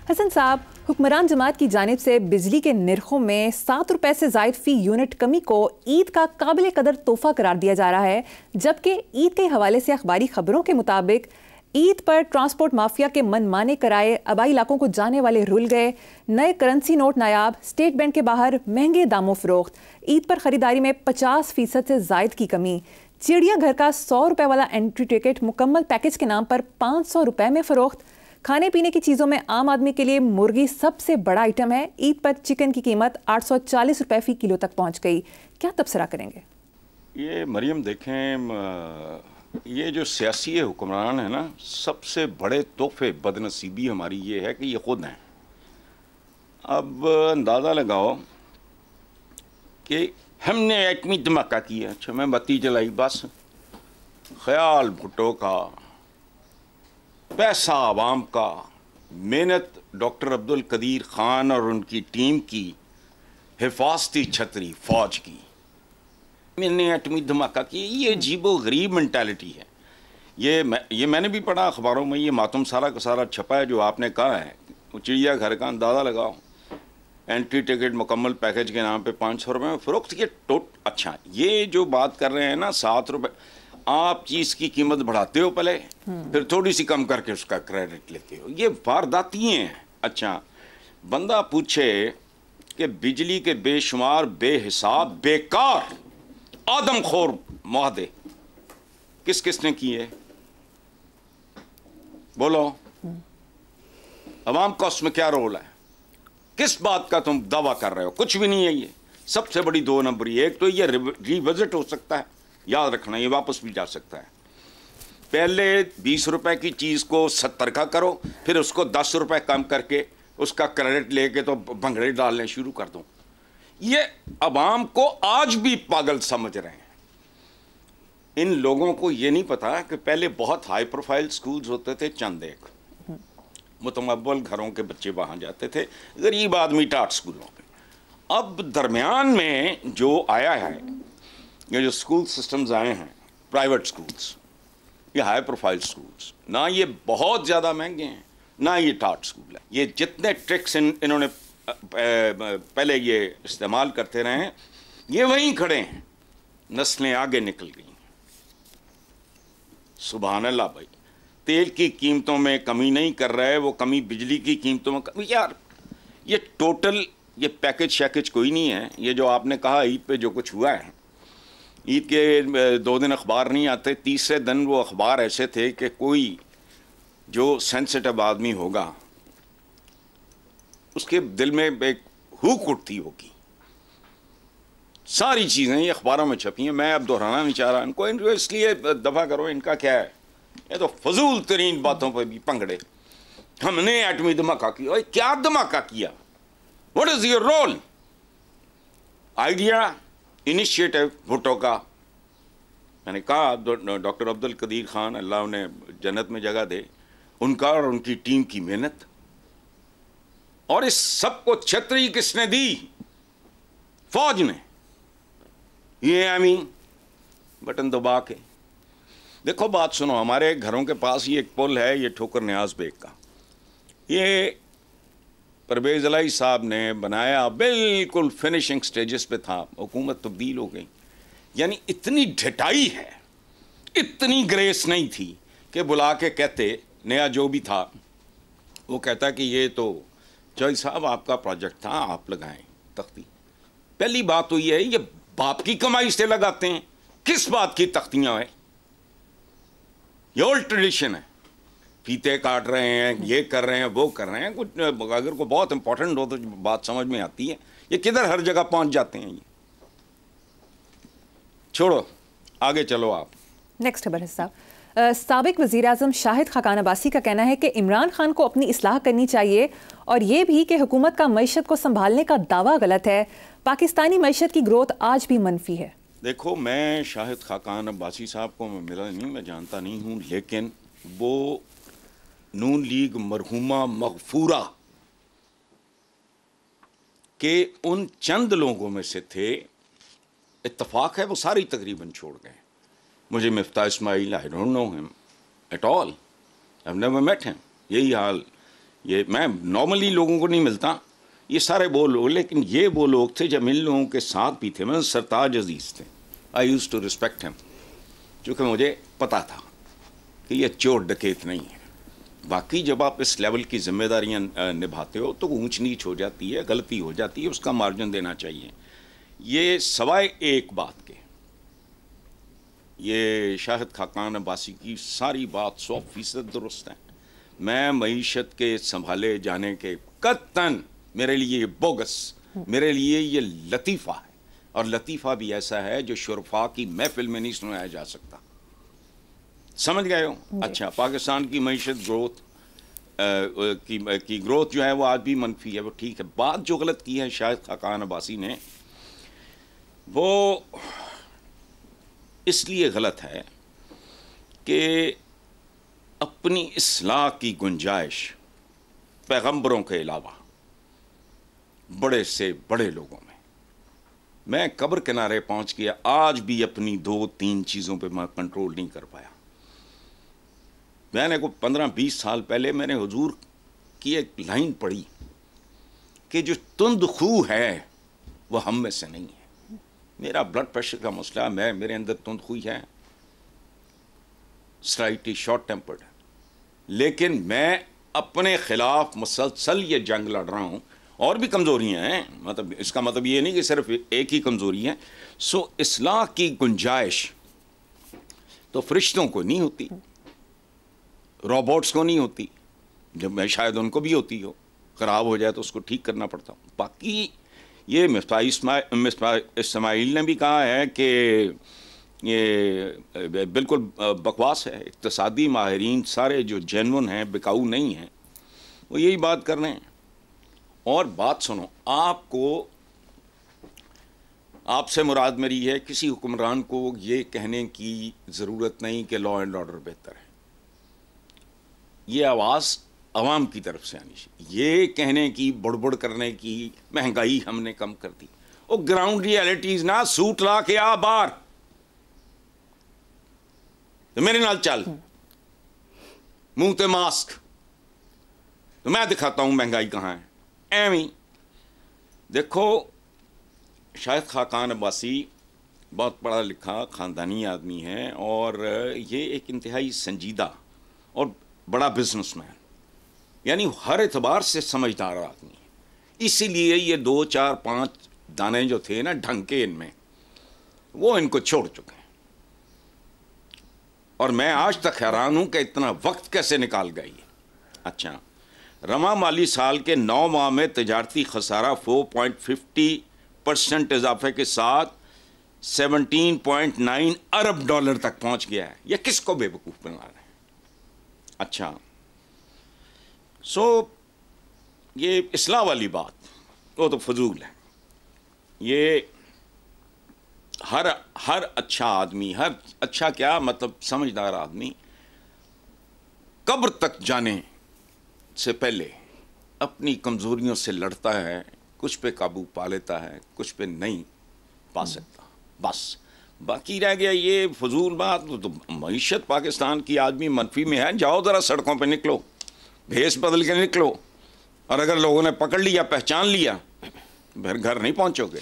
हसन साहब, हुक्मरान जमात की जानिब से बिजली के निर्खों में 7 रुपए से जायद फी यूनिट कमी को ईद का काबिल कदर तोहफा करार दिया जा रहा है, जबकि ईद के हवाले से अखबारी खबरों के मुताबिक ईद पर ट्रांसपोर्ट माफिया के मनमाने कराए, आबाई इलाकों को जाने वाले रुल गए, नए करेंसी नोट नायाब, स्टेट बैंक के बाहर महंगे दामों फरोख्त, ईद पर खरीदारी में 50% से जायद की कमी, चिड़ियाघर का 100 रुपए वाला एंट्री टिकट मुकम्मल पैकेज के नाम पर 500 रुपए में फरोख्त। खाने पीने की चीज़ों में आम आदमी के लिए मुर्गी सबसे बड़ा आइटम है। ईद पर चिकन की कीमत 840 रुपए फी किलो तक पहुंच गई। क्या तबसरा करेंगे? ये मरियम देखें, ये जो सियासी हुक्मरान है ना, सबसे बड़े तोहफे बदनसीबी हमारी ये है कि ये खुद हैं। अब अंदाज़ा लगाओ कि हमने एटमी धमाका किया, अच्छा मैं बत्ती जलाई, बस ख्याल भुट्टो का, पैसा आवाम का, मेहनत डॉक्टर अब्दुल कदीर ख़ान और उनकी टीम की, हिफाजती छतरी फौज की, मैंने एटमी धमाका किया। ये अजीबो गरीब मेंटालिटी है। ये मैंने भी पढ़ा अखबारों में, ये मातम सारा का सारा छपा है जो आपने कहा है। चिड़ियाघर का अंदाज़ा लगाओ, एंट्री टिकट मुकम्मल पैकेज के नाम पे 500 रुपये में फ़रोख्त। ये अच्छा, ये जो बात कर रहे हैं ना 7 रुपये, आप चीज़ की कीमत बढ़ाते हो पहले, फिर थोड़ी सी कम करके उसका क्रेडिट लेते हो। ये वारदाती हैं। अच्छा, बंदा पूछे कि बिजली के बेशुमार, बेहिसाब, बेकार, आदमखोर मुआहदे किस किसने किए, बोलो? अवाम का उसमें क्या रोल है? किस बात का तुम दावा कर रहे हो? कुछ भी नहीं है। ये सबसे बड़ी 2 नंबरी। एक तो ये रिविजिट हो सकता है, याद रखना, ये वापस भी जा सकता है। पहले 20 रुपए की चीज़ को 70 का करो, फिर उसको 10 रुपए कम करके उसका क्रेडिट लेके तो भंगड़े डालने शुरू कर दो। ये अवाम को आज भी पागल समझ रहे हैं। इन लोगों को ये नहीं पता कि पहले बहुत हाई प्रोफाइल स्कूल्स होते थे, चंद एक मुतमव्वल घरों के बच्चे वहाँ जाते थे, गरीब आदमी टाट स्कूलों में। अब दरमियान में जो आया है, ये जो स्कूल सिस्टम्स आए हैं, प्राइवेट स्कूल्स, ये हाई प्रोफाइल स्कूल्स, ना ये बहुत ज़्यादा महंगे हैं, ना ये टाट स्कूल है। ये जितने ट्रिक्स इन्होंने पहले ये इस्तेमाल करते रहे हैं, ये वहीं खड़े हैं, नस्लें आगे निकल गई। सुभान अल्लाह भाई, तेल की कीमतों में कमी नहीं कर रहा है, वो कमी बिजली की कीमतों में कमी। यार ये टोटल ये पैकेज शैकेज कोई नहीं है। ये जो आपने कहा ईद पे जो कुछ हुआ है, ईद के 2 दिन अखबार नहीं आते, तीसरे दिन वो अखबार ऐसे थे कि कोई जो सेंसिटिव आदमी होगा उसके दिल में एक हुक उठती होगी। सारी चीज़ें ये अखबारों में छपी हैं। मैं अब दोहराना नहीं चाह रहा इनको इसलिए दफ़ा करो। इनका क्या है, ये तो फजूल तरीन बातों पर भी पंगड़े। हमने एटमी धमाका किया। क्या धमाका किया? What is your role? Idea, initiative Bhutto का। मैंने कहा डॉक्टर अब्दुल कदीर ख़ान, अल्लाह उन्हें जन्नत में जगह दे, उनका और उनकी टीम की मेहनत। और इस सब को छतरी किसने दी? फौज ने। ये आमी बटन दबा के देखो, बात सुनो। हमारे घरों के पास ये एक पुल है, ये ठोकर न्याज बेग का। ये परवेज़ इलाही साहब ने बनाया, बिल्कुल फिनिशिंग स्टेजेस पे था, हुकूमत तब्दील हो गई। यानी इतनी ढटाई है, इतनी ग्रेस नहीं थी कि बुला के कहते, नया जो भी था वो कहता कि ये तो जज साहब आपका प्रोजेक्ट था, आप लगाएं तख्ती। पहली बात तो ये है, ये बाप की कमाई से लगाते हैं। किस बात की तख्तियाँ हैं? ये ओल्ड ट्रेडिशन है। फीते काट रहे हैं, ये कर रहे हैं, वो कर रहे हैं। कुछ अगर को बहुत इंपॉर्टेंट हो तो बात समझ में आती है। ये किधर हर जगह पहुंच जाते हैं। ये छोड़ो, आगे चलो आप। नेक्स्ट खबर है साहब। साबिक वज़ीर आज़म शाहिद खाकान अब्बासी का कहना है कि इमरान खान को अपनी इस्लाह करनी चाहिए और ये भी कि हुकूमत का मईशत को संभालने का दावा गलत है। पाकिस्तानी मईशत की ग्रोथ आज भी मनफी है। देखो, मैं शाहिद खाकान अब्बासी साहब को मिला नहीं, मैं जानता नहीं हूँ, लेकिन वो नून लीग मरहूमा मगफूरा के उन चंद लोगों में से थे, इत्तफाक है वो सारी तकरीबन छोड़ गए। मुझे Miftah Ismail, I don't know him at all, I have never met him. यही हाल ये मैं नॉर्मली लोगों को नहीं मिलता, ये सारे वो लोग, लेकिन ये वो लोग थे जब इन लोगों के साथ भी थे। मतलब सरताज अजीज़ थे, आई यूज़ टू रिस्पेक्ट हिम, क्योंकि मुझे पता था कि ये चोर डकैत नहीं है। बाकी जब आप इस लेवल की जिम्मेदारियां निभाते हो तो ऊंच नीच हो जाती है, गलती हो जाती है, उसका मार्जिन देना चाहिए। ये सवाए एक बात के, ये शाहिद खाकान अब्बासी की सारी बात 100% दुरुस्त है। मैं मईशत के संभाले जाने के कतन, मेरे लिए ये बोगस, मेरे लिए ये लतीफ़ा है, और लतीफ़ा भी ऐसा है जो शुरफा की महफिल में नहीं सुनाया जा सकता। समझ गए हो? अच्छा, पाकिस्तान की मईशत ग्रोथ की ग्रोथ जो है वो आज भी मनफी है, वो ठीक है। बात जो गलत की है शायद खाकान अब्बासी ने, वो इसलिए गलत है कि अपनी इस्लाह की गुंजाइश पैगंबरों के अलावा बड़े से बड़े लोगों में, मैं कब्र किनारे पहुंच गया, आज भी अपनी 2-3 चीज़ों पे मैं कंट्रोल नहीं कर पाया। मैंने को 15-20 साल पहले मैंने हुजूर की एक लाइन पढ़ी कि जो तुंद खू है वो हम में से नहीं है। मेरा ब्लड प्रेशर का मसला, मेरे अंदर तुंद खुई है, स्लाइटली शॉर्ट टेम्पर्ड, लेकिन मैं अपने खिलाफ मुसलसल ये जंग लड़ रहा हूँ। और भी कमज़ोरियाँ हैं, मतलब इसका मतलब ये नहीं कि सिर्फ एक ही कमज़ोरी है। सो इस्लाह की गुंजाइश तो फरिश्तों को नहीं होती, रोबोट्स को नहीं होती, जब मैं शायद उनको भी होती हो, ख़राब हो जाए तो उसको ठीक करना पड़ता। बाकी ये मिफ्ताह इस्माइल ने भी कहा है कि ये बिल्कुल बकवास है। इक़्तिसादी माहिरीन सारे जो जेन्युइन हैं, बिकाऊ नहीं हैं, वो यही बात कर रहे हैं। और बात सुनो, आपसे मुराद मेरी है, किसी हुक्मरान को ये कहने की ज़रूरत नहीं कि लॉ एंड ऑर्डर बेहतर है। ये आवाज़ अवाम की तरफ से आनी चाहिए। ये कहने की, बुड़बुड़ करने की, महंगाई हमने कम कर दी, वो ग्राउंड रियलिटीज़ ना, सूट ला के आ बाहर, तो मेरे नाल चल, मुंह ते मास्क, तो मैं दिखाता हूँ महंगाई कहाँ है। एवं देखो, शायद खाकान अब्बासी बहुत पढ़ा लिखा ख़ानदानी आदमी है, और ये एक इंतहाई संजीदा और बड़ा बिजनेसमैन, यानी हर एतबार से समझदार आदमी है। इसीलिए ये 2-4-5 दाने जो थे ना ढंग के, इनमें वो इनको छोड़ चुके हैं। और मैं आज तक हैरान हूं कि इतना वक्त कैसे निकाल गई है। अच्छा, रवा माली साल के 9 माह में तजारती खसारा 4.50% इजाफे के साथ 17.9 अरब डॉलर तक पहुंच गया है। यह किसको बेवकूफ़ बना रहे हैं? अच्छा, ये इस्लाह वाली बात वो तो फजूल है। ये हर अच्छा आदमी, हर अच्छा क्या मतलब समझदार आदमी कब्र तक जाने से पहले अपनी कमज़ोरियों से लड़ता है, कुछ पे काबू पा लेता है, कुछ पे नहीं पा सकता, बस। बाकी रह गया ये फजूल बात। तो मईशत पाकिस्तान की आदमी मनफी में है, जाओ ज़रा सड़कों पे निकलो, भेस बदल के निकलो, और अगर लोगों ने पकड़ लिया, पहचान लिया, फिर घर नहीं पहुंचोगे।